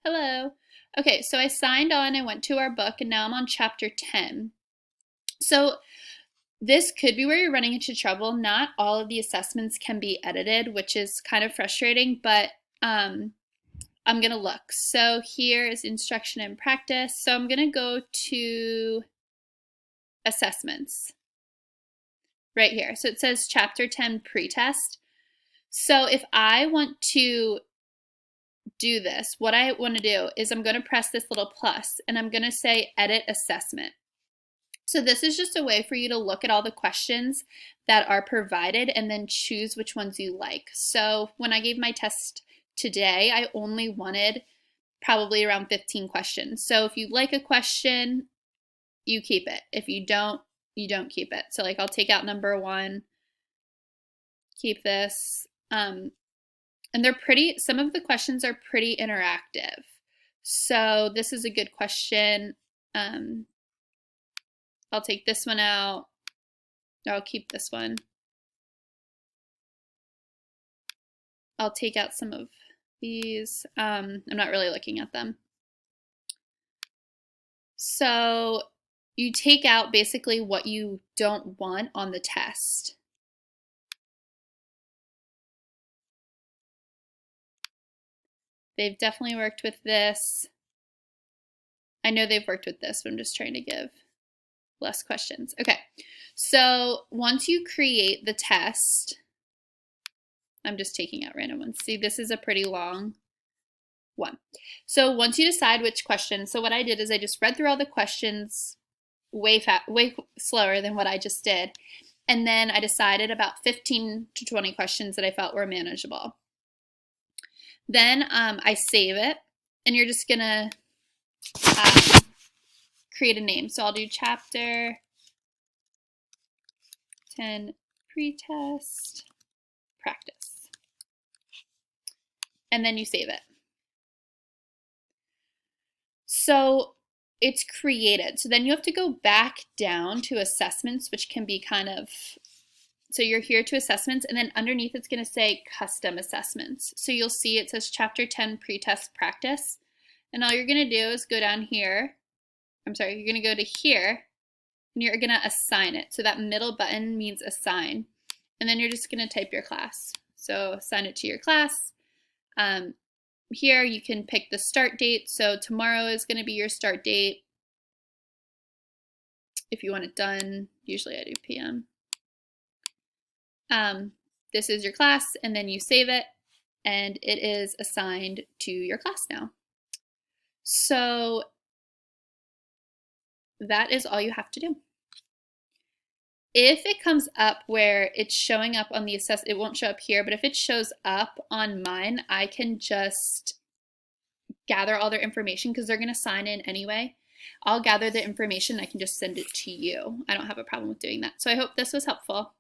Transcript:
Hello. Okay, so I signed on, I went to our book, and now I'm on chapter 10. So this could be where you're running into trouble. Not all of the assessments can be edited, which is kind of frustrating, but I'm going to look. So here is instruction and practice. So I'm going to go to assessments right here. So it says chapter 10 pretest. So if I want to do this, what I want to do is I'm going to press this little plus and I'm going to say edit assessment. So this is just a way for you to look at all the questions that are provided and then choose which ones you like. So when I gave my test today, I only wanted probably around 15 questions. So if you like a question, you keep it. If you don't, you don't keep it. So like I'll take out number 1, keep this. And they're pretty, some of the questions are pretty interactive. So this is a good question. I'll take this one out. I'll keep this one. I'll take out some of these. I'm not really looking at them. So you take out basically what you don't want on the test. They've definitely worked with this. I know they've worked with this, but I'm just trying to give less questions. Okay, so once you create the test, I'm just taking out random ones. See, this is a pretty long one. So once you decide which question, so what I did is I just read through all the questions way slower than what I just did. And then I decided about 15 to 20 questions that I felt were manageable. Then I save it, and you're just gonna create a name. So I'll do chapter 10 pretest practice. And then you save it. So it's created. So then you have to go back down to assessments, which can be kind of, so you're here to assessments, and then underneath it's going to say custom assessments. So you'll see it says chapter 10 pretest practice. And all you're going to do is go down here. I'm sorry, you're going to go to here and you're going to assign it. So that middle button means assign. And then you're just going to type your class. So assign it to your class. Here you can pick the start date. So tomorrow is going to be your start date. If you want it done, usually I do PM. This is your class, and then you save it, and it is assigned to your class now. So that is all you have to do. If it comes up where it's showing up on the assess, it won't show up here, but if it shows up on mine, I can just gather all their information because they're going to sign in anyway. I'll gather the information. I can just send it to you. I don't have a problem with doing that. So I hope this was helpful.